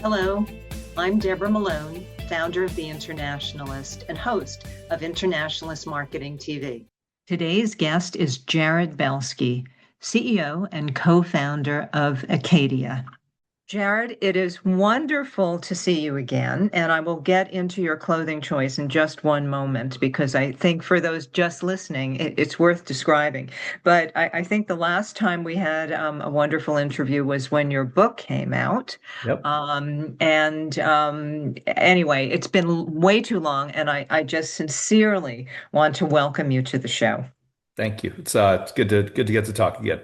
Hello, I'm Deborah Malone, founder of The Internationalist and host of Internationalist Marketing TV. Today's guest is Jared Belsky, CEO and co-founder of Acadia. Jared, it is wonderful to see you again, and I will get into your clothing choice in just one moment because I think for those just listening, it's worth describing. But I think the last time we had a wonderful interview was when your book came out. Yep. Anyway, it's been way too long, and I just sincerely want to welcome you to the show. Thank you. It's good to get to talk again.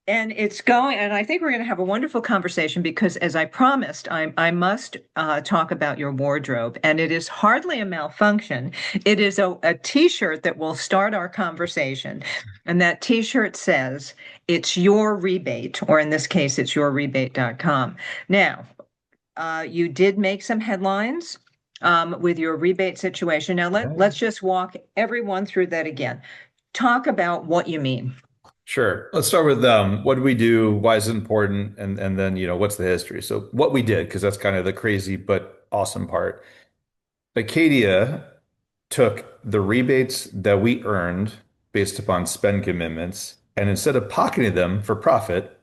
And it's going, and I think we're going to have a wonderful conversation because, as I promised, I must talk about your wardrobe. And it is hardly a malfunction. It is a t-shirt that will start our conversation. And that t-shirt says, it's your rebate, or in this case, it's yourrebate.com. Now, you did make some headlines with your rebate situation. Now, let's just walk everyone through that again. Talk about what you mean. Sure. Let's start with what do we do? Why is it important? And then, what's the history? So what we did, because that's kind of the crazy but awesome part. Acadia took the rebates that we earned based upon spend commitments, and instead of pocketing them for profit,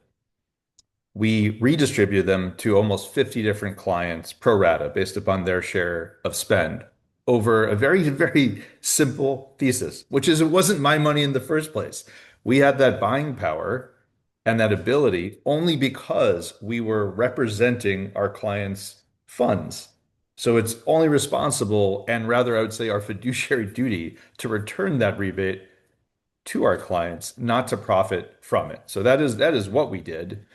we redistributed them to almost 50 different clients pro rata based upon their share of spend over a very, very simple thesis, which is it wasn't my money in the first place. We had that buying power and that ability only because we were representing our clients' funds. So it's only responsible and rather, I would say, our fiduciary duty to return that rebate to our clients, not to profit from it. So that is what we did.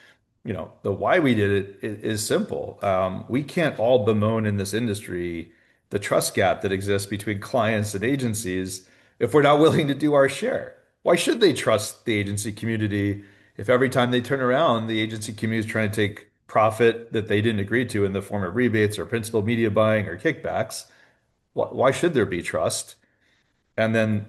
The why we did it is simple. We can't all bemoan in this industry the trust gap that exists between clients and agencies if we're not willing to do our share. Why should they trust the agency community if every time they turn around, the agency community is trying to take profit that they didn't agree to in the form of rebates or principal media buying or kickbacks? Why should there be trust? And then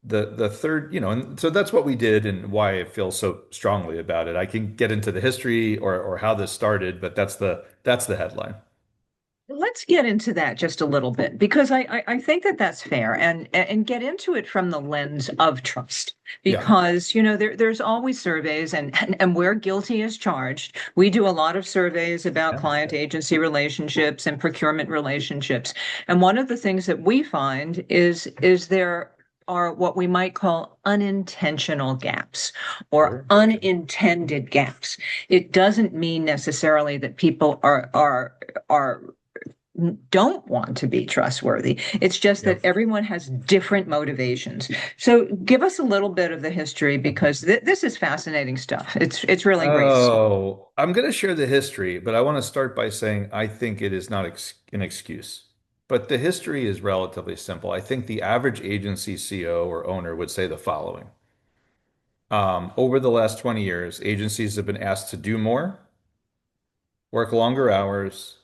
the third, and so that's what we did and why I feel so strongly about it. I can get into the history or how this started, but that's the headline. Let's get into that just a little bit because I think that that's fair and get into it from the lens of trust Yeah. because there's always surveys and we're guilty as charged. We do a lot of surveys about Yeah. client agency relationships and procurement relationships. And one of the things that we find is there are what we might call unintentional gaps or Sure. unintended gaps. It doesn't mean necessarily that people are don't want to be trustworthy. It's just that Yep. everyone has different motivations. So give us a little bit of the history because this is fascinating stuff. It's really great stuff. Oh, I'm going to share the history, but I want to start by saying I think it is not an excuse. But the history is relatively simple. I think the average agency CEO or owner would say the following. Over the last 20 years, agencies have been asked to do more, work longer hours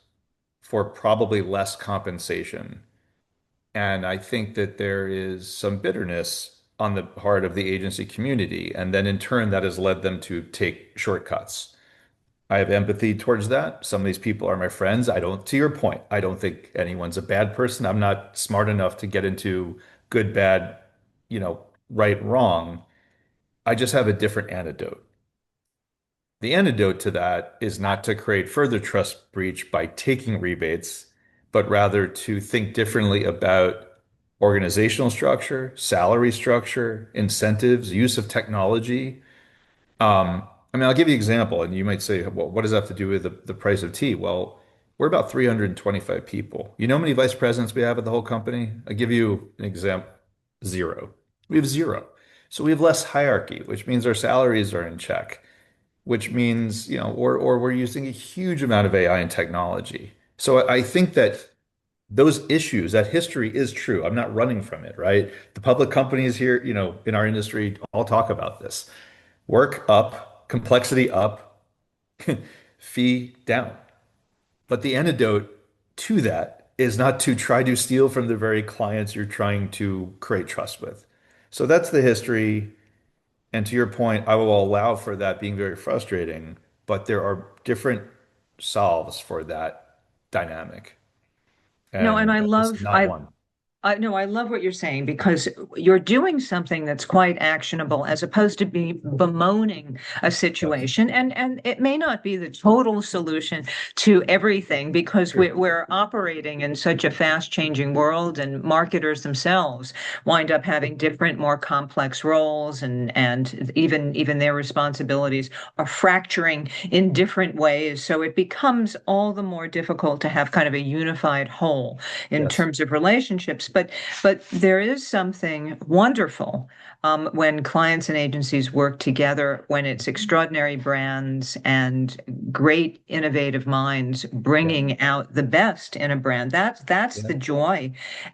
for probably less compensation. And I think that there is some bitterness on the part of the agency community. And then in turn, that has led them to take shortcuts. I have empathy towards that. Some of these people are my friends. To your point, I don't think anyone's a bad person. I'm not smart enough to get into good, bad, right, wrong. I just have a different antidote. The antidote to that is not to create further trust breach by taking rebates, but rather to think differently about organizational structure, salary structure, incentives, use of technology. I'll give you an example, and you might say, well, what does that have to do with the price of tea? Well, we're about 325 people. You know how many vice presidents we have at the whole company? I'll give you an example, zero. We have zero. So we have less hierarchy, which means our salaries are in check, which means, or we're using a huge amount of AI and technology. So I think that those issues, that history is true. I'm not running from it, right? The public companies here, in our industry, all talk about this. Work up, complexity up, fee down. But the antidote to that is not to try to steal from the very clients you're trying to create trust with. So that's the history. And to your point, I will allow for that being very frustrating, but there are different solves for that dynamic. No, and And this is not one. No, I love what you're saying because you're doing something that's quite actionable as opposed to be bemoaning a Yes. situation. And it may not be the total solution to everything because Sure. we're operating in such a fast changing world, and marketers themselves wind up having different, more complex roles, and even their responsibilities are fracturing in different ways. So it becomes all the more difficult to have kind of a unified whole in Yes. terms of relationships. But there is something wonderful when clients and agencies work together, when it's extraordinary brands and great innovative minds Yeah. bringing out the best in a brand. That's Yeah. the joy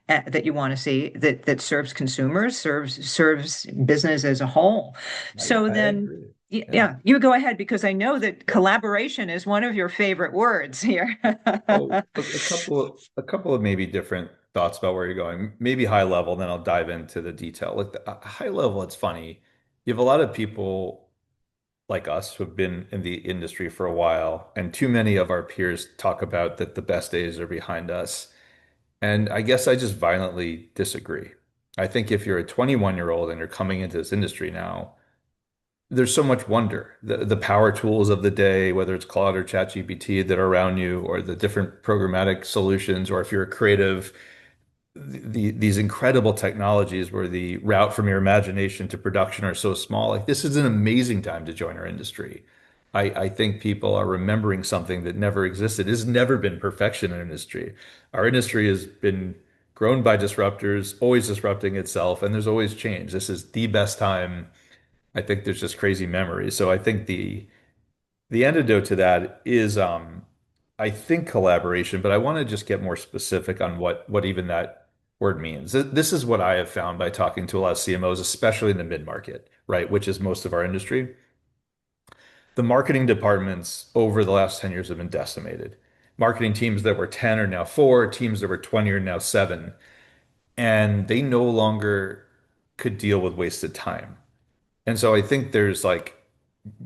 that you want to see that serves consumers, serves business as a whole. So I then. agree. Yeah. Yeah, you go ahead because I know that collaboration is one of your favorite words here. Oh, a couple of maybe different thoughts about where you're going. Maybe high level, then I'll dive into the detail. Like high level, it's funny. You have a lot of people like us who've been in the industry for a while, and too many of our peers talk about that the best days are behind us. And I guess I just violently disagree. I think if you're a 21-year-old and you're coming into this industry now, there's so much wonder. The power tools of the day, whether it's Claude or ChatGPT that are around you, or the different programmatic solutions, or if you're a creative, these incredible technologies where the route from your imagination to production are so small. Like this is an amazing time to join our industry. I think people are remembering something that never existed. There's never been perfection in our industry. Our industry has been grown by disruptors, always disrupting itself, and there's always change. This is the best time. I think there's just crazy memories. So I think the antidote to that is I think collaboration, but I want to just get more specific on what even that word means. This is what I have found by talking to a lot of CMOs, especially in the mid-market, right, which is most of our industry. The marketing departments over the last 10 years have been decimated. Marketing teams that were 10 are now 4, teams that were 20 are now 7, and they no longer could deal with wasted time. And so I think there's like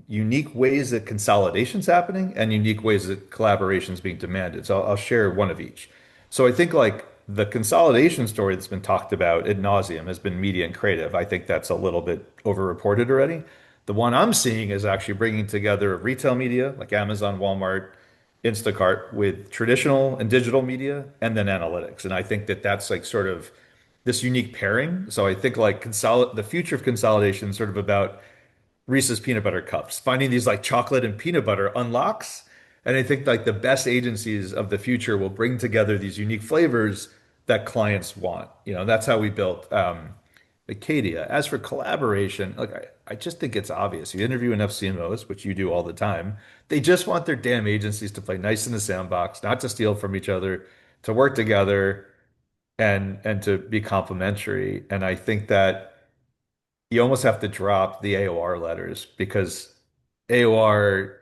unique ways that consolidation's happening and unique ways that collaboration's being demanded. So I'll share one of each. So I think like the consolidation story that's been talked about ad nauseum has been media and creative. I think that's a little bit overreported already. The one I'm seeing is actually bringing together retail media like Amazon, Walmart, Instacart with traditional and digital media and then analytics. And I think that that's like sort of this unique pairing. So I think like the future of consolidation is sort of about Reese's peanut butter cups, finding these like chocolate and peanut butter unlocks. And I think like the best agencies of the future will bring together these unique flavors that clients want. That's how we built Acadia. As for collaboration, like I just think it's obvious. You interview enough CMOs, which you do all the time. They just want their damn agencies to play nice in the sandbox, not to steal from each other, to work together and to be complementary. And I think that you almost have to drop the AOR letters because AOR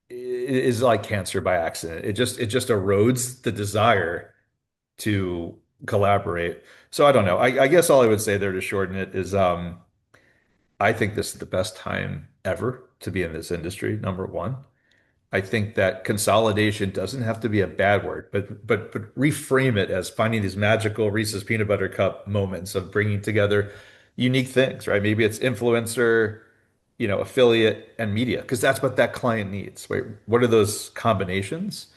is like cancer by accident. It just erodes the desire to collaborate. So I don't know. I guess all I would say there to shorten it is I think this is the best time ever to be in this industry, number one. I think that consolidation doesn't have to be a bad word, but reframe it as finding these magical Reese's peanut butter cup moments of bringing together unique things, right? Maybe it's influencer, affiliate and media, because that's what that client needs, right? What are those combinations?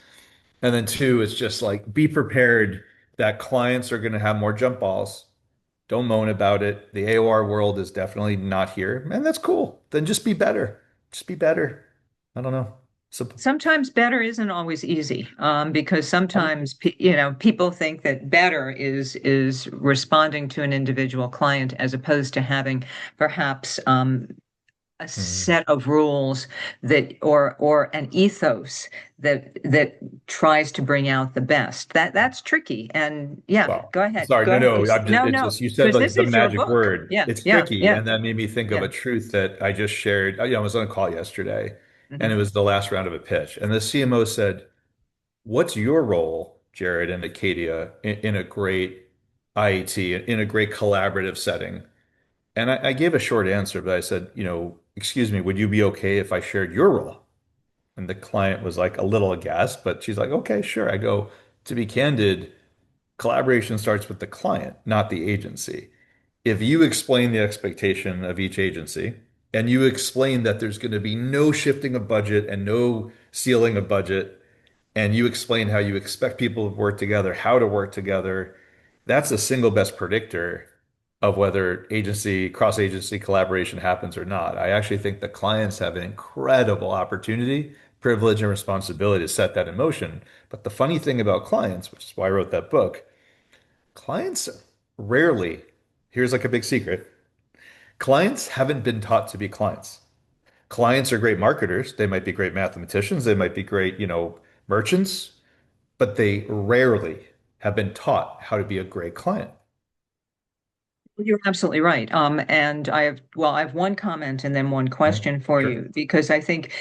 And then two, it's just like be prepared that clients are going to have more jump balls. Don't moan about it. The AOR world is definitely not here, and that's cool. Then just be better. Just be better. I don't know. Simple. Sometimes better isn't always easy, because I sometimes people think that better is responding to an individual client as opposed to having perhaps a Mhm. set of rules that or an ethos that tries to bring out the best. That's tricky. And yeah, Well, go ahead. sorry, Go no, ahead. no. No, It's no, just you said because like this the is your magic book. word. Yeah, It's yeah, tricky, yeah, and that made me think of yeah. a truth that I just shared. I was on a call yesterday, and it Mhm. was the last round of a pitch, and the CMO said, "What's your role, Jared and Acadia, in a great IET, in a great collaborative setting?" And I gave a short answer, but I said, "Excuse me, would you be okay if I shared your role?" And the client was like a little aghast, but she's like, okay, sure. I go, to be candid, collaboration starts with the client, not the agency. If you explain the expectation of each agency and you explain that there's going to be no shifting of budget and no ceiling of budget, and you explain how you expect people to work together, how to work together, that's the single best predictor of whether agency, cross-agency collaboration happens or not. I actually think the clients have an incredible opportunity, privilege, and responsibility to set that in motion. But the funny thing about clients, which is why I wrote that book, clients rarely, here's like a big secret, clients haven't been taught to be clients. Clients are great marketers. They might be great mathematicians. They might be great, merchants, but they rarely have been taught how to be a great client. You're absolutely right. And I have one comment and then one Yeah, question for sure. you, because I think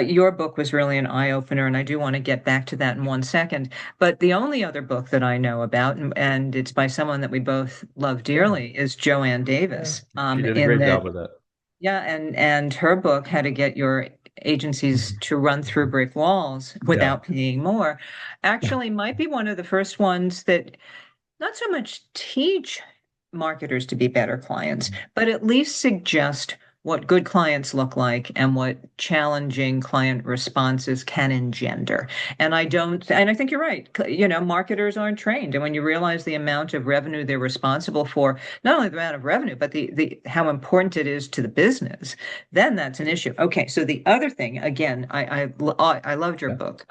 your book was really an eye opener, and I do want to get back to that in one second. But the only other book that I know about, and it's by someone that we both love Yeah, dearly, is Joanne yeah. Davis. She did a In great that, job with that. yeah, and her book, How to Get Your Agencies to Run Through Brick Walls Yeah. Without Paying More, actually might be one of the first ones that not so much teach marketers to be better clients, but at least suggest what good clients look like and what challenging client responses can engender. And I think you're right. Marketers aren't trained. And when you realize the amount of revenue they're responsible for, not only the amount of revenue, but the how important it is to the business, then that's an issue. Okay, so the other thing, again, I loved your Yeah. book.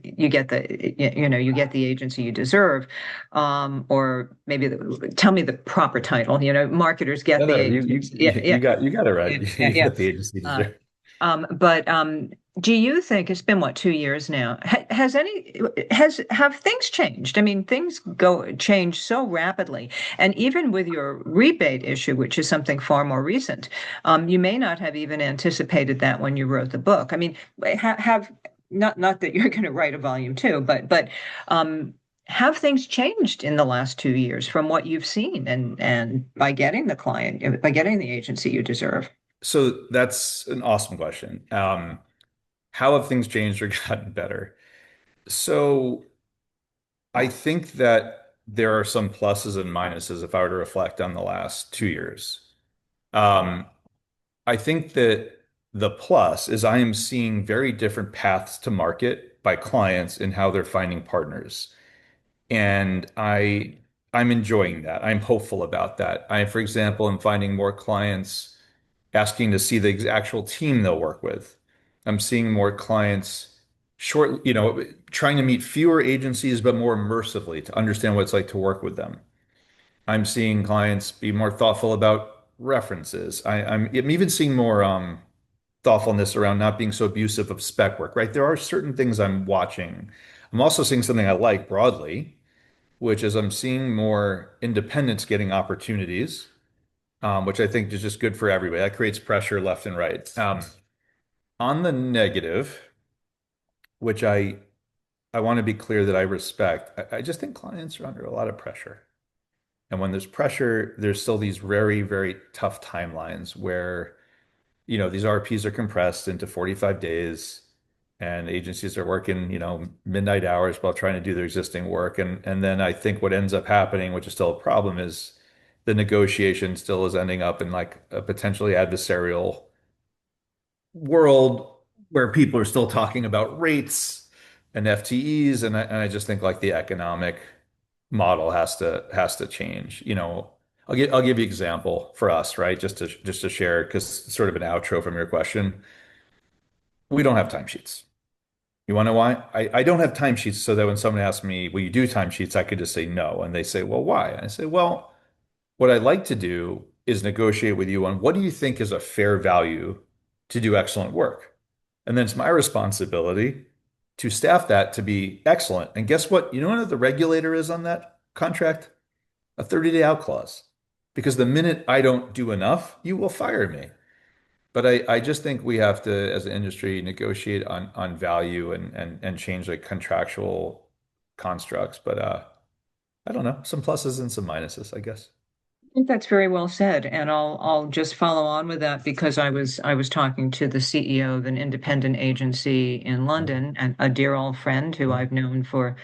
You get the agency you deserve, or maybe tell me the proper title. Marketers No, get the no, agencies. Yeah, yeah, you got it right. yeah, yeah, You yeah. got the agency Uh, deserve. but do you think it's been what, 2 years now? Have things changed? I mean, things go change so rapidly, and even with your rebate issue, which is something far more recent, you may not have even anticipated that when you wrote the book. I mean, have not that you're going to write a volume two, but um, have things changed in the last 2 years from what you've seen, and by getting the client, by getting the agency you deserve? So that's an awesome question. How have things changed or gotten better? So I think that there are some pluses and minuses if I were to reflect on the last 2 years. Um, I think that the plus is I am seeing very different paths to market by clients in how they're finding partners. And I'm enjoying that. I'm hopeful about that. For example, am finding more clients asking to see the actual team they'll work with. I'm seeing more clients trying to meet fewer agencies, but more immersively to understand what it's like to work with them. I'm seeing clients be more thoughtful about references. I'm even seeing more thoughtfulness around not being so abusive of spec work, right? There are certain things I'm watching. I'm also seeing something I like broadly, which is I'm seeing more independents getting opportunities, which I think is just good for everybody. That creates pressure left and right. On the negative, which I want to be clear that I respect, I just think clients are under a lot of pressure. And when there's pressure, there's still these very, very tough timelines where, these RPs are compressed into 45 days and agencies are working, midnight hours while trying to do their existing work. And then I think what ends up happening, which is still a problem, is the negotiation still is ending up in like a potentially adversarial world where people are still talking about rates and FTEs. And I just think like the economic model has to change. I'll give you an example for us, right? Just to share, because it's sort of an outro from your question. We don't have timesheets. You want to know why? I don't have timesheets so that when someone asks me, will you do timesheets? I could just say no. And they say, well, why? And I say, well, what I'd like to do is negotiate with you on what do you think is a fair value to do excellent work? And then it's my responsibility to staff that to be excellent. And guess what? You know what the regulator is on that contract? A 30-day out clause. Because the minute I don't do enough, you will fire me. But I just think we have to, as an industry, negotiate on value and change like contractual constructs. But I don't know, some pluses and some minuses, I guess. think that's very well said, and I'll just follow on with that because I was talking to the CEO of an independent agency in Yeah. London, and a dear old friend who Yeah. I've known for,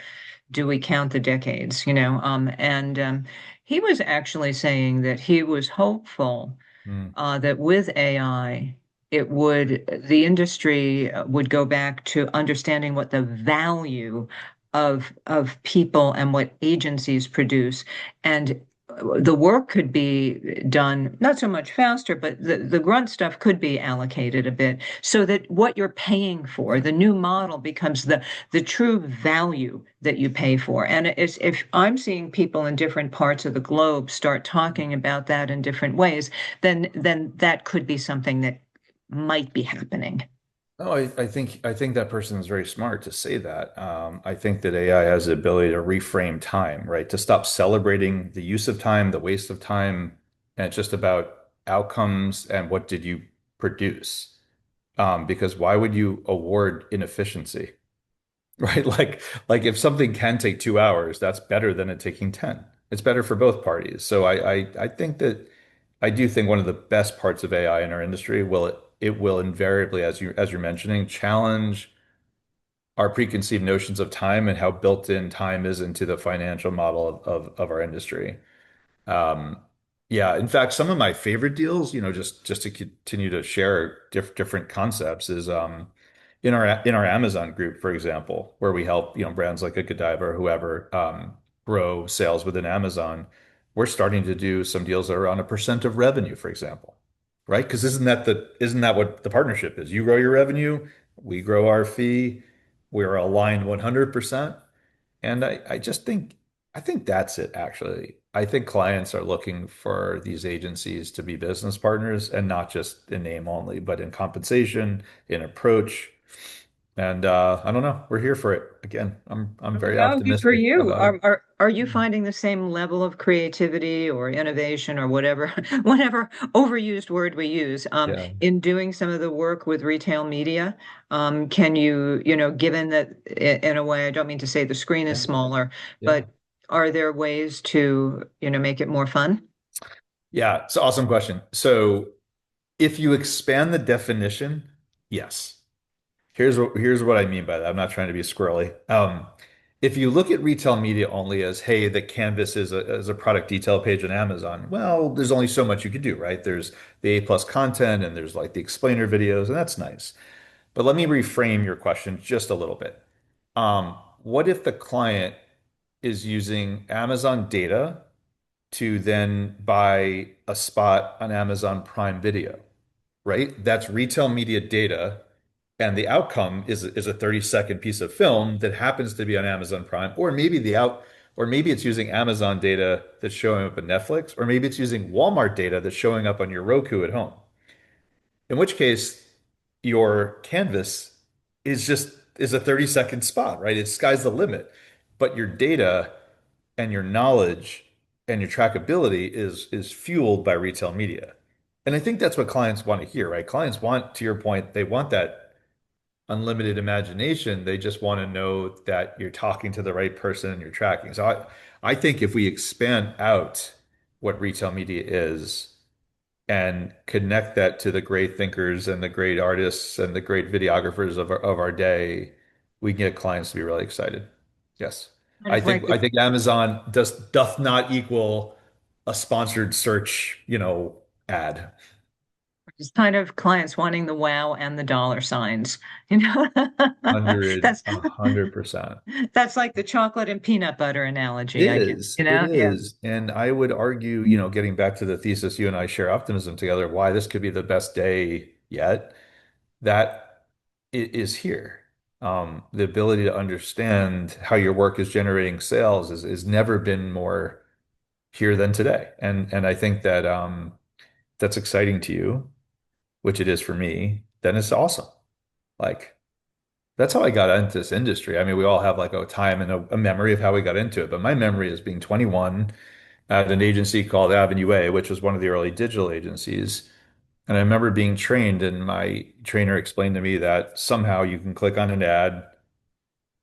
do we count the decades, and he was actually saying that he was hopeful Mm. that with AI, the industry would go back to understanding what the value of people and what agencies produce, and the work could be done not so much faster, but the grunt stuff could be allocated a bit so that what you're paying for, the new model becomes the true value that you pay for. And it's, if I'm seeing people in different parts of the globe start talking about that in different ways, then that could be something that might be happening. Oh, I think that person is very smart to say that. I think that AI has the ability to reframe time, right? To stop celebrating the use of time, the waste of time, and it's just about outcomes and what did you produce. Because why would you award inefficiency, right? Like if something can take 2 hours, that's better than it taking 10. It's better for both parties. So I think that I do think one of the best parts of AI in our industry will it will invariably, as you're mentioning, challenge our preconceived notions of time and how built in time is into the financial model of our industry. Um, yeah, in fact, some of my favorite deals, just to continue to share different concepts, is in our Amazon group, for example, where we help brands like Acadia or whoever grow sales within Amazon. We're starting to do some deals that are on a percent of revenue, for example, right? Because isn't that what the partnership is? You grow your revenue, we grow our fee, we're aligned 100%. And I think that's it, actually. I think clients are looking for these agencies to be business partners and not just in name only, but in compensation, in approach. And I don't know, we're here for it. Again, I'm very Well, good for optimistic you. about it. Are you finding the same level of creativity or innovation or whatever, whatever overused word we use, Yeah. in doing some of the work with retail media? Can you, given that in a way, I don't mean to say the screen is Yeah. smaller, Yeah. but are there ways to, make it more fun? Yeah. It's an awesome question. So if you expand the definition, yes. Here's what I mean by that. I'm not trying to be squirrely. If you look at retail media only as, hey, the canvas is a product detail page on Amazon, well, there's only so much you could do, right? There's the A plus content and there's like the explainer videos, and that's nice. But let me reframe your question just a little bit. What if the client is using Amazon data to then buy a spot on Amazon Prime Video, right? That's retail media data, and the outcome is a 30-second piece of film that happens to be on Amazon Prime, or maybe it's using Amazon data that's showing up at Netflix, or maybe it's using Walmart data that's showing up on your Roku at home. In which case, your canvas is a 30-second spot, right? It's sky's the limit. But your data and your knowledge and your trackability is fueled by retail media. And I think that's what clients want to hear, right? Clients want, to your point, they want that unlimited imagination. They just want to know that you're talking to the right person and you're tracking. So I think if we expand out what retail media is and connect that to the great thinkers and the great artists and the great videographers of our day, we can get clients to be really excited. Yes. Kind I of like think the I think Amazon doth not equal a sponsored search, ad. It's kind of clients wanting the wow and the dollar signs, you know. Hundred, That's 100%. that's like the chocolate and peanut butter It analogy, I guess, is. It yeah. is. And I would argue, getting back to the thesis you and I share optimism together, why this could be the best day yet, that is here. The ability to understand how your work is generating sales is never been more here than today. And I think that that's exciting to you, which it is for me, then it's awesome. Like that's how I got into this industry. I mean, we all have like a time and a memory of how we got into it, but my memory is being 21 at an agency called Avenue A, which was one of the early digital agencies. And I remember being trained, and my trainer explained to me that somehow you can click on an ad,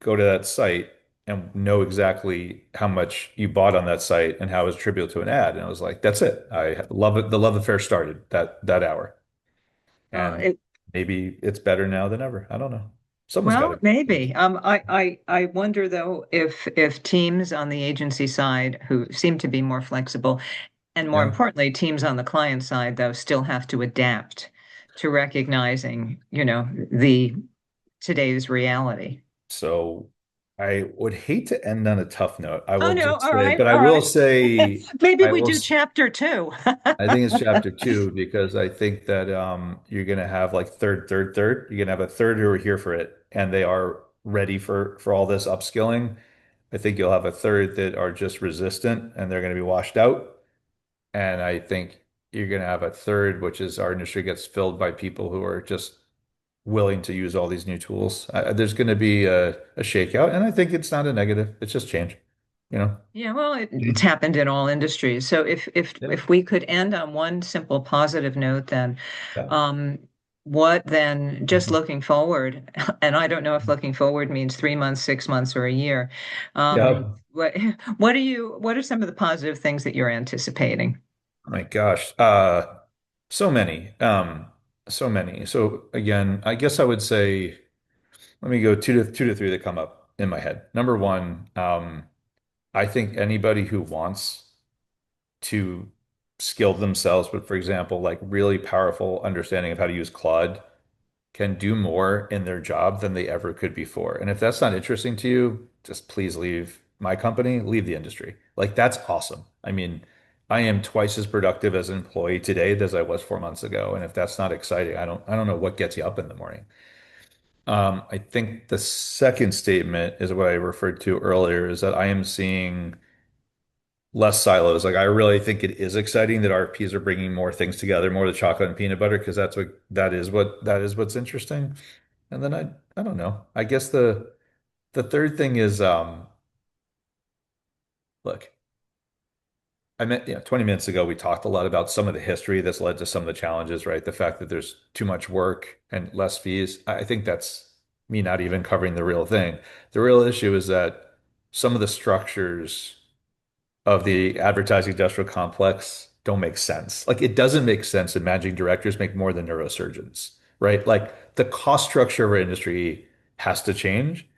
go to that site, and know exactly how much you bought on that site and how it was attributable to an ad. And I was like, that's it. I love it. The love affair started that hour. And It, maybe it's better now than ever. I don't know. Someone's got well, to. maybe. I wonder though if teams on the agency side who seem to be more flexible, and more Yeah. importantly, teams on the client side though still have to adapt to recognizing, the today's reality. So I would hate to end on a tough note. I Oh will no, just all say, right, but I all will right. say, Maybe I we will. do chapter two. I think it's chapter two because I think that you're gonna have like third. You're gonna have a third who are here for it and they are ready for all this upskilling. I think you'll have a third that are just resistant and they're gonna be washed out. And I think you're gonna have a third, which is our industry gets filled by people who are just willing to use all these new tools. There's gonna be a shakeout, and I think it's not a negative. It's just change, you know? Yeah, well, it's happened in all industries. So Yeah. if we could end on one simple positive note, then Yeah. um, what then? Just looking forward, and I don't know if looking forward means 3 months, 6 months, or a year. Yeah. What what are some of the positive things that you're anticipating? Oh my gosh. So many. So many. So again, I guess I would say, let me go two to three that come up in my head. Number one, I think anybody who wants to skill themselves, but for example, like really powerful understanding of how to use Claude can do more in their job than they ever could before. And if that's not interesting to you, just please leave my company, leave the industry. Like that's awesome. I mean, I am twice as productive as an employee today as I was 4 months ago. And if that's not exciting, I don't know what gets you up in the morning. I think the second statement is what I referred to earlier, is that I am seeing less silos. Like I really think it is exciting that RFPs are bringing more things together, more of the chocolate and peanut butter, because that is what's interesting. And then I don't know. I guess the third thing is look, I meant 20 minutes ago we talked a lot about some of the history that's led to some of the challenges, right? The fact that there's too much work and less fees. I think that's me not even covering the real thing. The real issue is that some of the structures of the advertising industrial complex don't make sense. Like it doesn't make sense that managing directors make more than neurosurgeons, right? Like the cost structure of our industry has to change.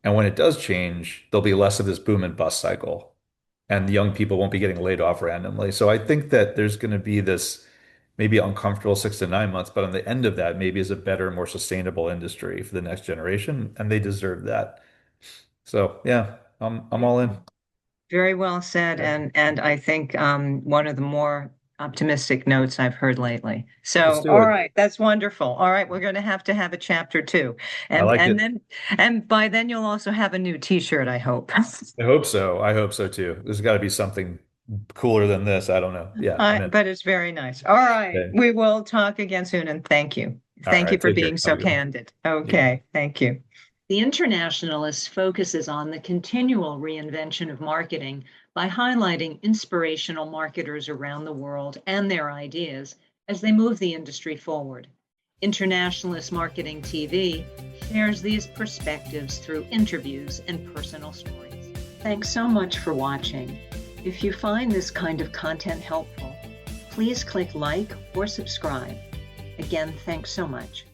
And when it does change, there'll be less of this boom and bust cycle. And the young people won't be getting laid off randomly. So I think that there's going to be this maybe uncomfortable 6 to 9 months, but on the end of that, maybe is a better, more sustainable industry for the next generation. And they deserve that. So yeah, I'm all in. Very well said, Okay. and I think one of the more optimistic notes I've heard lately. Let's So, do all it. right, that's wonderful. All right, we're going to have a chapter two, I and like and it. then and by then you'll also have a new T-shirt, I hope. I hope so. I hope so too. There's got to be something cooler than this. I don't know. Yeah, I'm in. But it's very nice. All right, Okay. we will talk again soon, and thank you. All Thank you right. for Take being care. Have so a good one. candid. You bet. Okay, thank you. The Internationalist focuses on the continual reinvention of marketing by highlighting inspirational marketers around the world and their ideas as they move the industry forward. Internationalist Marketing TV shares these perspectives through interviews and personal stories. Thanks so much for watching. If you find this kind of content helpful, please click like or subscribe. Again, thanks so much.